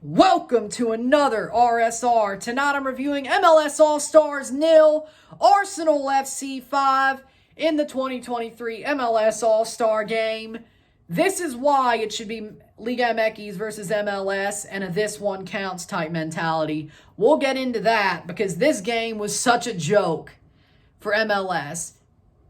Welcome to another RSR. Tonight I'm reviewing MLS All-Stars 0, Arsenal FC 5 in the 2023 MLS All-Star game. This is why it should be Liga MX versus MLS and a this one counts type mentality. We'll get into that because this game was such a joke for MLS.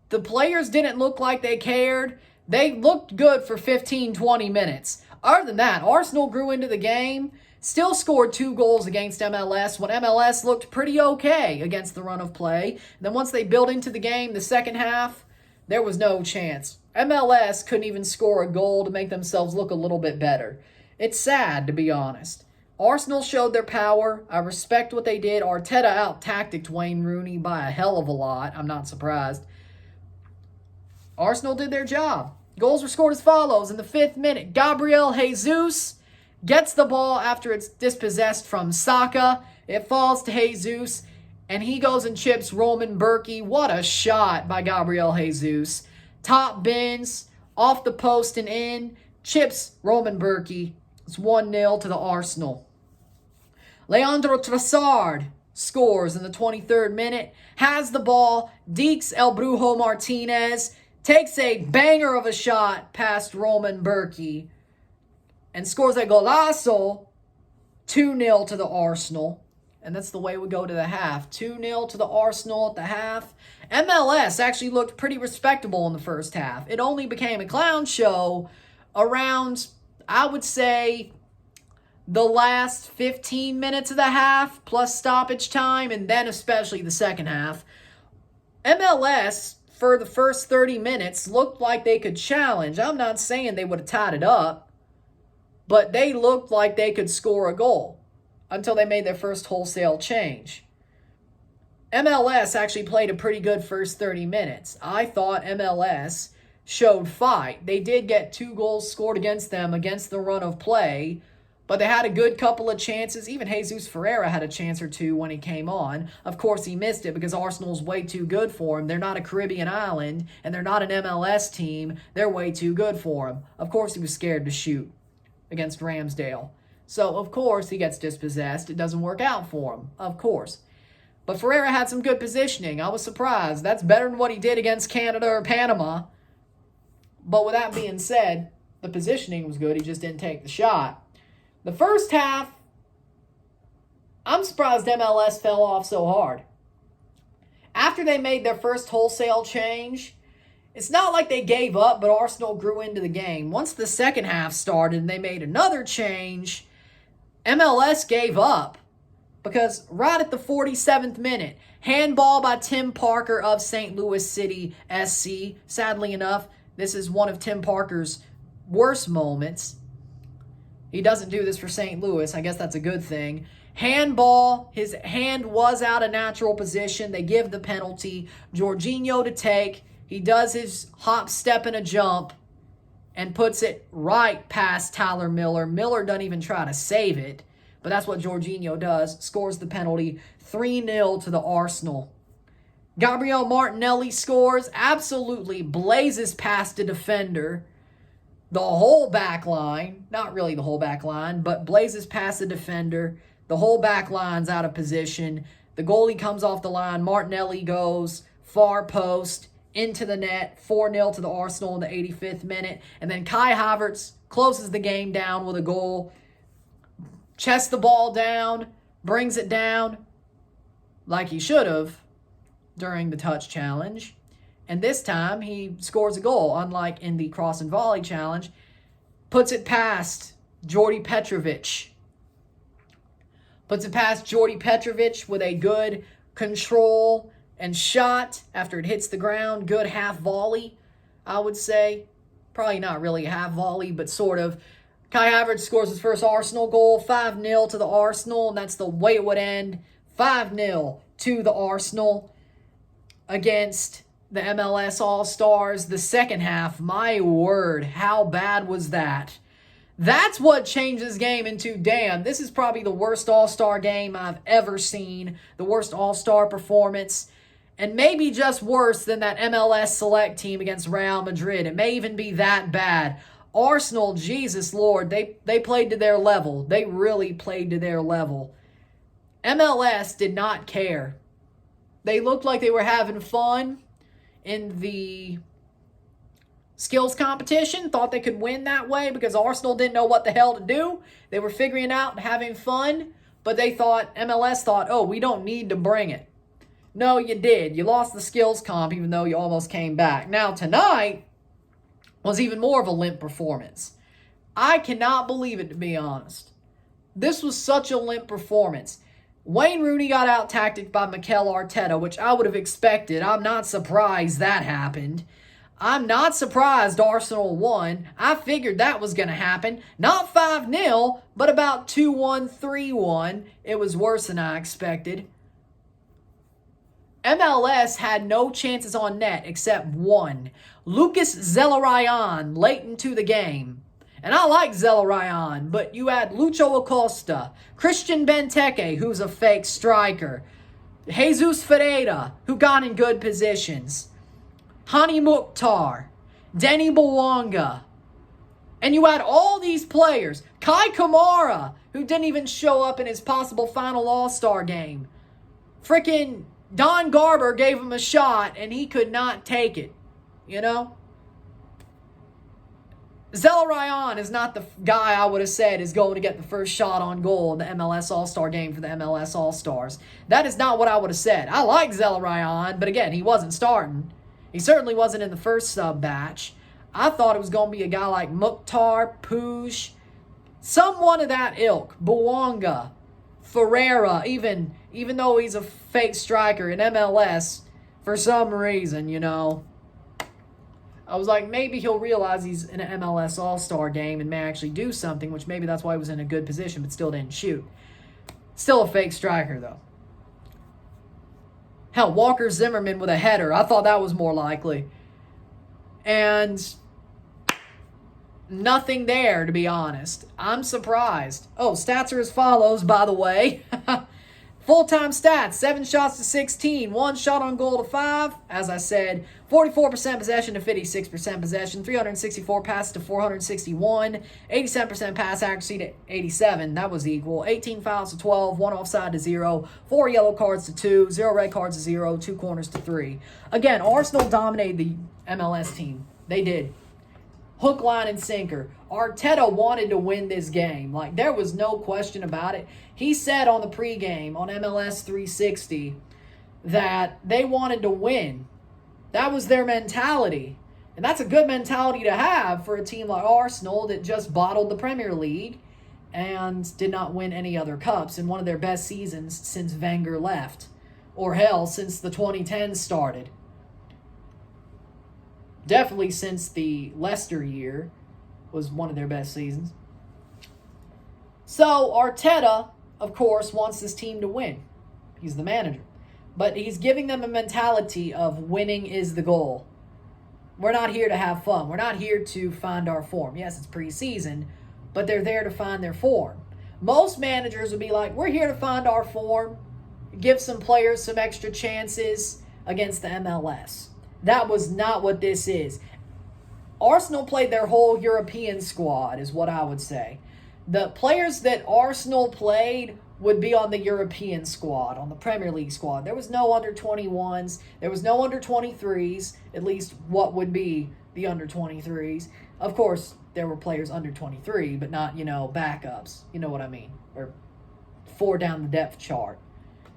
The players didn't look like they cared. They looked good for 15-20 minutes. Other than that, Arsenal grew into the game, still scored 2 goals against MLS when MLS looked pretty okay against the run of play. And then once they built into the game, the second half, there was no chance. MLS couldn't even score a goal to make themselves look a little bit better. It's sad, to be honest. Arsenal showed their power. I respect what they did. Arteta out-tacticked Wayne Rooney by a hell of a lot. I'm not surprised. Arsenal did their job. Goals were scored as follows. In the 5th minute, Gabriel Jesus gets the ball after it's dispossessed from Saka. It falls to Jesus, and he goes and chips Roman Berkey. What a shot by Gabriel Jesus. Top bins, off the post and in, chips Roman Berkey. It's 1-0 to the Arsenal. Leandro Trossard scores in the 23rd minute, has the ball, dekes El Brujo Martinez, takes a banger of a shot past Roman Berkey, and scores a golazo, 2-0 to the Arsenal. And that's the way we go to the half. 2-0 to the Arsenal at the half. MLS actually looked pretty respectable in the first half. It only became a clown show around, I would say, the last 15 minutes of the half, plus stoppage time, and then especially the second half. MLS, for the first 30 minutes, looked like they could challenge. I'm not saying they would have tied it up, but they looked like they could score a goal until they made their first wholesale change. MLS actually played a pretty good first 30 minutes. I thought MLS showed fight. They did get 2 goals scored against them against the run of play, but they had a good couple of chances. Even Jesus Ferreira had a chance or 2 when he came on. Of course, he missed it because Arsenal's way too good for him. They're not a Caribbean island, and they're not an MLS team. They're way too good for him. Of course, he was scared to shoot against Ramsdale. So, of course, he gets dispossessed. It doesn't work out for him, of course. But Ferreira had some good positioning. I was surprised. That's better than what he did against Canada or Panama. But with that being said, the positioning was good. He just didn't take the shot. The first half, I'm surprised MLS fell off so hard. After they made their first wholesale change, it's not like they gave up, but Arsenal grew into the game. Once the second half started and they made another change, MLS gave up. Because right at the 47th minute, handball by Tim Parker of St. Louis City SC. Sadly enough, this is one of Tim Parker's worst moments. He doesn't do this for St. Louis. I guess that's a good thing. Handball, his hand was out of natural position. They give the penalty. Jorginho to take. He does his hop, step, and a jump and puts it right past Tyler Miller. Miller doesn't even try to save it, but that's what Jorginho does. Scores the penalty. 3-0 to the Arsenal. Gabriel Martinelli scores. Absolutely blazes past a defender. The whole back line, not really the whole back line, but blazes past the defender. The whole back line's out of position. The goalie comes off the line. Martinelli goes far post into the net. 4-0 to the Arsenal in the 85th minute. And then Kai Havertz closes the game down with a goal. Chests the ball down, brings it down like he should have during the touch challenge. And this time he scores a goal, unlike in the cross and volley challenge. Puts it past Jordy Petrovic. Puts it past Jordy Petrovic with a good control and shot after it hits the ground. Good half volley, I would say. Probably not really a half volley, but sort of. Kai Havertz scores his first Arsenal goal. 5-0 to the Arsenal, and that's the way it would end. 5-0 to the Arsenal against the MLS All-Stars. The second half, my word, how bad was that? That's what changed this game into, damn, this is probably the worst All-Star game I've ever seen. The worst All-Star performance. And maybe just worse than that MLS Select team against Real Madrid. It may even be that bad. Arsenal, Jesus Lord, they played to their level. They really played to their level. MLS did not care. They looked like they were having fun in the skills competition, thought they could win that way because Arsenal didn't know what the hell to do. They were figuring it out and having fun, but MLS thought, oh, we don't need to bring it. No, you did. You lost the skills comp even though you almost came back. Now, tonight was even more of a limp performance. I cannot believe it, to be honest. This was such a limp performance. Wayne Rooney got out-tacticked by Mikel Arteta, which I would have expected. I'm not surprised that happened. I'm not surprised Arsenal won. I figured that was going to happen. Not 5-0, but about 2-1, 3-1. It was worse than I expected. MLS had no chances on net except one. Lucas Zelarayan late into the game. And I like Zelarayan, but you had Lucho Acosta, Christian Benteke, who's a fake striker, Jesus Ferreira, who got in good positions, Hani Mukhtar, Denny Bouanga. And you had all these players. Kai Kamara, who didn't even show up in his possible final All-Star game. Frickin' Don Garber gave him a shot, and he could not take it. You know? Zelarayan is not the guy I would have said is going to get the first shot on goal in the MLS All-Star game for the MLS All-Stars. That is not what I would have said. I like Zelarayan, but again, he wasn't starting. He certainly wasn't in the first sub batch. I thought it was going to be a guy like Mukhtar, Puig, someone of that ilk. Bouanga, Ferreira, even though he's a fake striker in MLS, for some reason, you know. I was like, maybe he'll realize he's in an MLS All-Star game and may actually do something, which maybe that's why he was in a good position, but still didn't shoot. Still a fake striker, though. Hell, Walker Zimmerman with a header. I thought that was more likely. And nothing there, to be honest. I'm surprised. Oh, stats are as follows, by the way. Full-time stats, 7 shots to 16, 1 shot on goal to 5. As I said, 44% possession to 56% possession, 364 passes to 461, 87% pass accuracy to 87. That was equal. 18 fouls to 12, 1 offside to 0, 4 yellow cards to 2, 0 red cards to 0, 2 corners to 3. Again, Arsenal dominated the MLS team. They did. Hook, line, and sinker. Arteta wanted to win this game. Like, there was no question about it. He said on the pregame on MLS 360 that they wanted to win. That was their mentality. And that's a good mentality to have for a team like Arsenal that just bottled the Premier League and did not win any other cups in one of their best seasons since Wenger left. Or hell, since the 2010s started. Definitely since the Leicester year was one of their best seasons. So Arteta, of course, wants this team to win. He's the manager. But he's giving them a mentality of winning is the goal. We're not here to have fun. We're not here to find our form. Yes, it's preseason, but they're there to find their form. Most managers would be like, we're here to find our form, give some players some extra chances against the MLS. That was not what this is. Arsenal played their whole European squad, is what I would say. The players that Arsenal played would be on the European squad, on the Premier League squad. There was no under-21s. There was no under-23s, at least what would be the under-23s. Of course, there were players under 23, but not, backups. You know what I mean? Or 4 down the depth chart,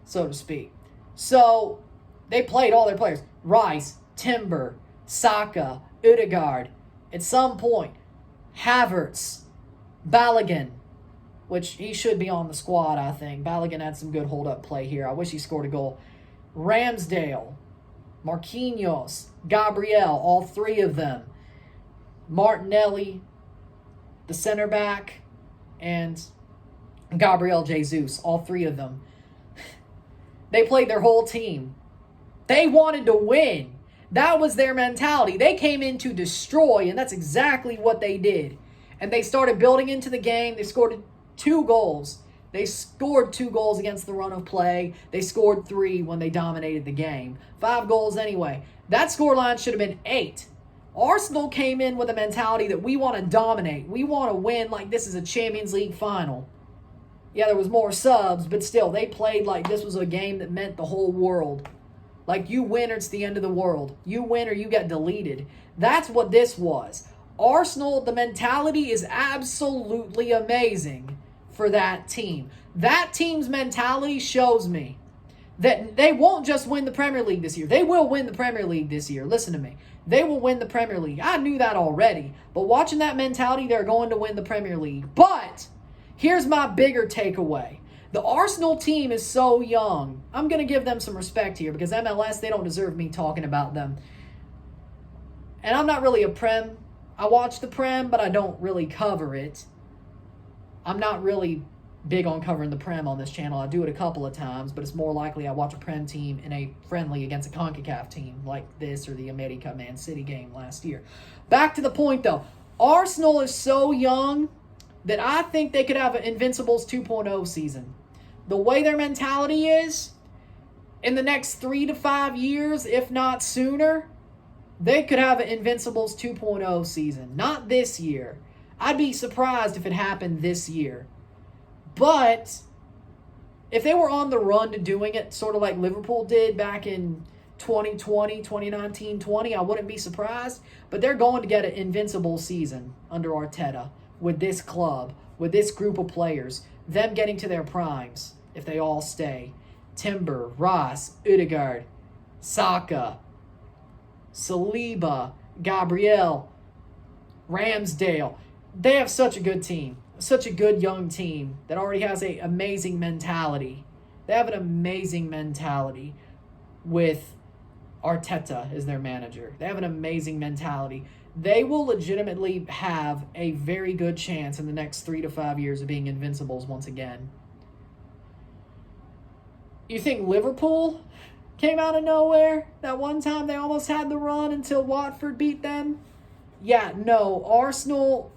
so to speak. So, they played all their players. Rice, Timber, Saka, Ødegaard, at some point, Havertz, Balogun, which he should be on the squad, I think. Balogun had some good hold-up play here. I wish he scored a goal. Ramsdale, Marquinhos, Gabriel, all 3 of them. Martinelli, the center back, and Gabriel Jesus, all 3 of them. They played their whole team. They wanted to win. That was their mentality. They came in to destroy, and that's exactly what they did. And they started building into the game. They scored 2 goals. They scored 2 goals against the run of play. They scored 3 when they dominated the game. 5 goals anyway. That scoreline should have been 8. Arsenal came in with a mentality that we want to dominate. We want to win like this is a Champions League final. Yeah, there was more subs, but still, they played like this was a game that meant the whole world. Like, you win or it's the end of the world. You win or you get deleted. That's what this was. Arsenal, the mentality is absolutely amazing for that team. That team's mentality shows me that they won't just win the Premier League this year. They will win the Premier League this year. Listen to me. They will win the Premier League. I knew that already. But watching that mentality, they're going to win the Premier League. But here's my bigger takeaway. The Arsenal team is so young. I'm going to give them some respect here because MLS, they don't deserve me talking about them. And I'm not really a Prem. I watch the Prem, but I don't really cover it. I'm not really big on covering the Prem on this channel. I do it a couple of times, but it's more likely I watch a Prem team in a friendly against a CONCACAF team like this or the America Man City game last year. Back to the point, though. Arsenal is so young that I think they could have an Invincibles 2.0 season. The way their mentality is, in the next 3 to 5 years, if not sooner, they could have an Invincibles 2.0 season. Not this year. I'd be surprised if it happened this year. But if they were on the run to doing it, sort of like Liverpool did back in 2020, 2019, 20, I wouldn't be surprised. But they're going to get an Invincible season under Arteta with this club, with this group of players, them getting to their primes if they all stay. Timber, Ross, Ødegaard, Saka, Saliba, Gabriel, Ramsdale. They have such a good team, such a good young team that already has an amazing mentality. They have an amazing mentality with Arteta as their manager. They have an amazing mentality. They will legitimately have a very good chance in the next 3 to 5 years of being Invincibles once again. You think Liverpool came out of nowhere? That one time they almost had the run until Watford beat them? Yeah, no. Arsenal,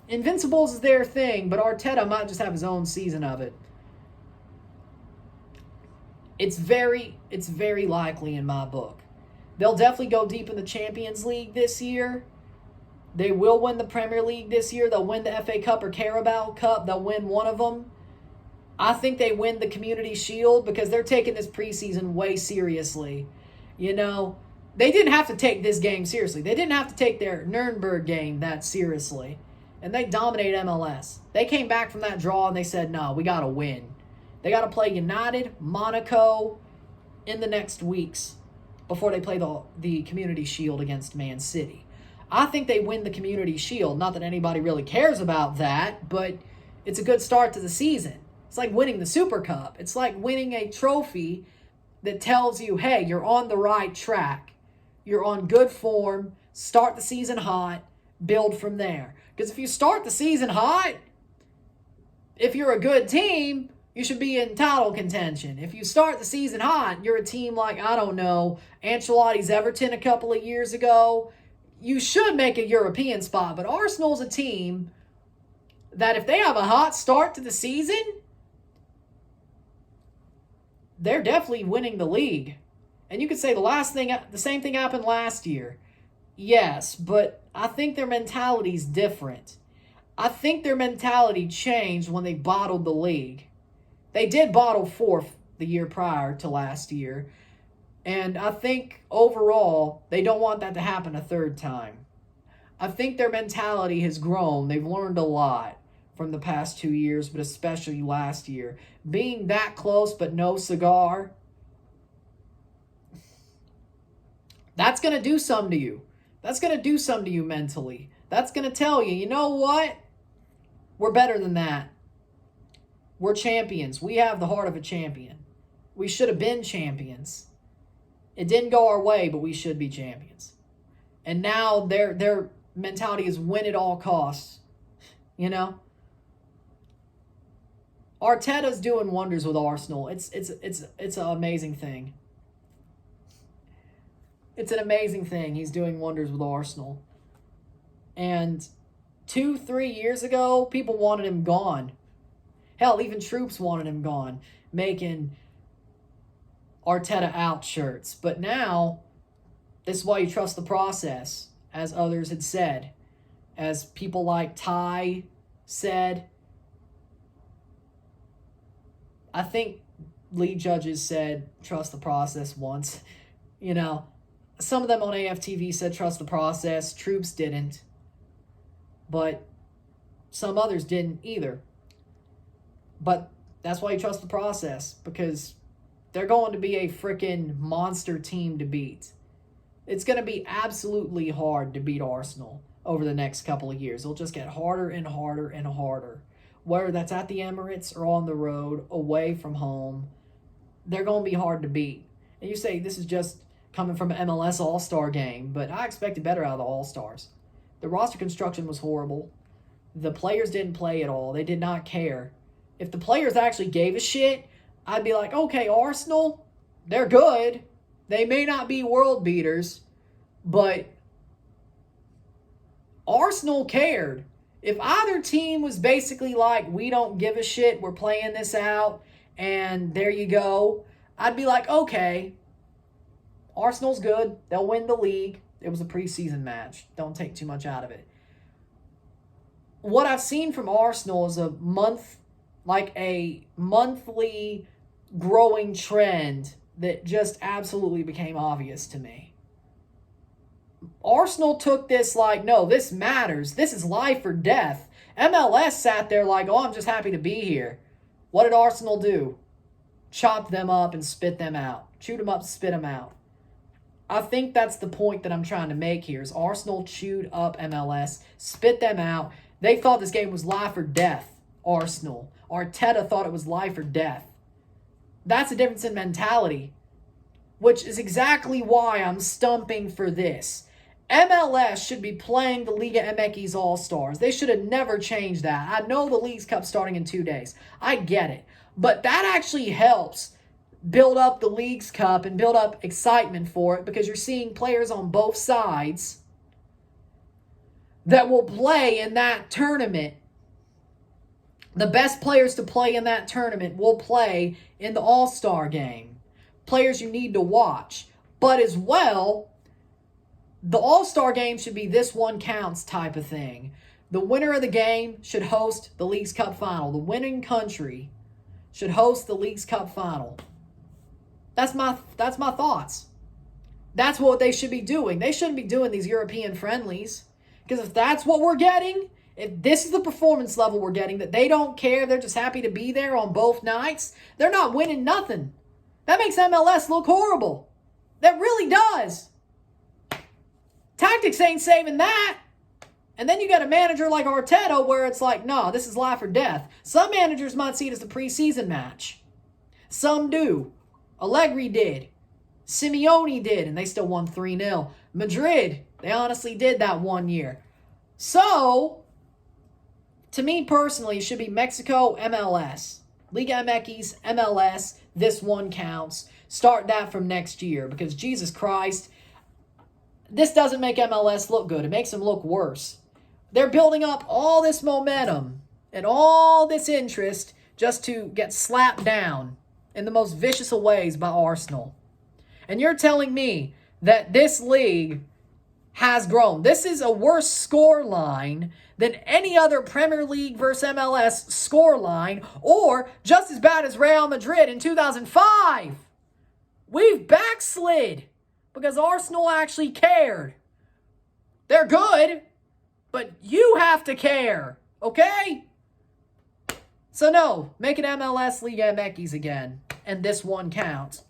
Invincibles is their thing, but Arteta might just have his own season of it. It's very likely in my book. They'll definitely go deep in the Champions League this year. They will win the Premier League this year. They'll win the FA Cup or Carabao Cup. They'll win one of them. I think they win the Community Shield because they're taking this preseason way seriously. You know, they didn't have to take this game seriously. They didn't have to take their Nuremberg game that seriously. And they dominate MLS. They came back from that draw and they said, no, we got to win. They got to play United, Monaco in the next weeks before they play the Community Shield against Man City. I think they win the Community Shield. Not that anybody really cares about that, but it's a good start to the season. It's like winning the Super Cup. It's like winning a trophy that tells you, hey, you're on the right track. You're on good form. Start the season hot. Build from there. Because if you start the season hot, if you're a good team, you should be in title contention. If you start the season hot, you're a team like, I don't know, Ancelotti's Everton a couple of years ago. You should make a European spot. But Arsenal's a team that if they have a hot start to the season, they're definitely winning the league. And you could say the same thing happened last year. Yes, but I think their mentality's different. I think their mentality changed when they bottled the league. They did bottle fourth the year prior to last year. And I think overall, they don't want that to happen a third time. I think their mentality has grown. They've learned a lot from the past 2 years, but especially last year. Being that close but no cigar, that's going to do something to you. That's going to do something to you mentally. That's going to tell you, you know what? We're better than that. We're champions. We have the heart of a champion. We should have been champions. It didn't go our way, but we should be champions. And now their mentality is win at all costs. You know? Arteta's doing wonders with Arsenal. It's an amazing thing. It's an amazing thing. He's doing wonders with Arsenal. And 2-3 years ago, people wanted him gone. Hell, even troops wanted him gone, making Arteta out shirts. But now, this is why you trust the process. as others had said, as people like Ty said. I think league judges said trust the process once. You know, some of them on AFTV said trust the process. Troops didn't. But some others didn't either. But that's why you trust the process, because they're going to be a freaking monster team to beat. It's going to be absolutely hard to beat Arsenal over the next couple of years. It'll just get harder and harder and harder. Whether that's at the Emirates or on the road, away from home, they're going to be hard to beat. And you say this is just coming from an MLS All-Star game, but I expected better out of the All-Stars. The roster construction was horrible. The players didn't play at all. They did not care. If the players actually gave a shit, I'd be like, okay, Arsenal, they're good. They may not be world beaters, but Arsenal cared. If either team was basically like, we don't give a shit, we're playing this out, and there you go, I'd be like, okay, Arsenal's good. They'll win the league. It was a preseason match. Don't take too much out of it. What I've seen from Arsenal is a monthly growing trend that just absolutely became obvious to me. Arsenal took this like, no, this matters. This is life or death. MLS sat there like, oh, I'm just happy to be here. What did Arsenal do? Chop them up and spit them out. Chewed them up, spit them out. I think that's the point that I'm trying to make here, is Arsenal chewed up MLS, spit them out. They thought this game was life or death, Arsenal. Arteta thought it was life or death. That's a difference in mentality, which is exactly why I'm stumping for this. MLS should be playing the Liga MX All-Stars. They should have never changed that. I know the Leagues Cup starting in 2 days. I get it. But that actually helps build up the Leagues Cup and build up excitement for it, because you're seeing players on both sides that will play in that tournament. The best players to play in that tournament will play in the All-Star game. Players you need to watch. But as well, the All-Star game should be this one counts type of thing. The winner of the game should host the Leagues Cup final. The winning country should host the Leagues Cup final. That's my thoughts. That's what they should be doing. They shouldn't be doing these European friendlies. Because if that's what we're getting, if this is the performance level we're getting, that they don't care, they're just happy to be there on both nights, they're not winning nothing. That makes MLS look horrible. That really does. Tactics ain't saving that. And then you got a manager like Arteta where it's like, no, this is life or death. Some managers might see it as a preseason match. Some do. Allegri did. Simeone did, and they still won 3-0. Madrid, they honestly did that 1 year. So, to me personally, it should be Mexico, MLS. Liga MX, MLS, this one counts. Start that from next year, because Jesus Christ, this doesn't make MLS look good. It makes them look worse. They're building up all this momentum and all this interest just to get slapped down in the most vicious of ways by Arsenal. And you're telling me that this league has grown. This is a worse score line than any other Premier League versus MLS score line, or just as bad as Real Madrid in 2005. We've backslid because Arsenal actually cared. They're good, but you have to care, okay? So no, make it MLS Liga MX again, and this one counts,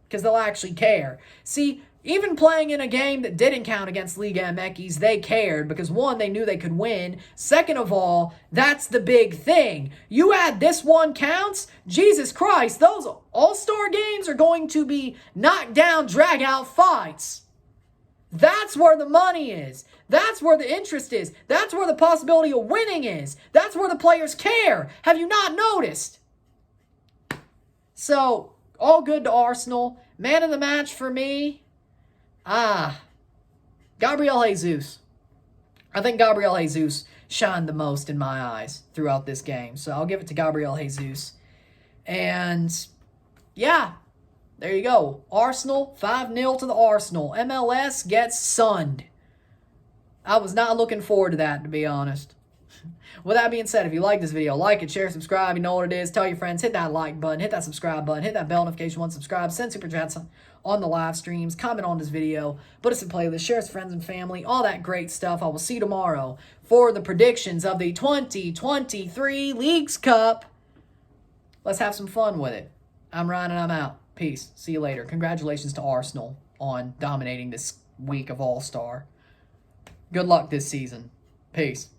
because they'll actually care. See, even playing in a game that didn't count against Liga MX, they cared, because one, they knew they could win. Second of all, that's the big thing. You add this one counts, Jesus Christ, those All-Star games are going to be knockdown, drag-out fights. That's where the money is. That's where the interest is. That's where the possibility of winning is. That's where the players care. Have you not noticed? So, all good to Arsenal. Man of the match for me, Gabriel Jesus. I think Gabriel Jesus shined the most in my eyes throughout this game. So I'll give it to Gabriel Jesus. And, yeah, there you go. Arsenal, 5-0 to the Arsenal. MLS gets sunned. I was not looking forward to that, to be honest. With that being said, if you like this video, like it, share, subscribe. You know what it is. Tell your friends. Hit that like button. Hit that subscribe button. Hit that bell notification once subscribed. Send super chats on the live streams. Comment on this video. Put us in playlist. Share it with friends and family. All that great stuff. I will see you tomorrow for the predictions of the 2023 Leagues Cup. Let's have some fun with it. I'm Ryan and I'm out. Peace. See you later. Congratulations to Arsenal on dominating this week of All-Star. Good luck this season. Peace.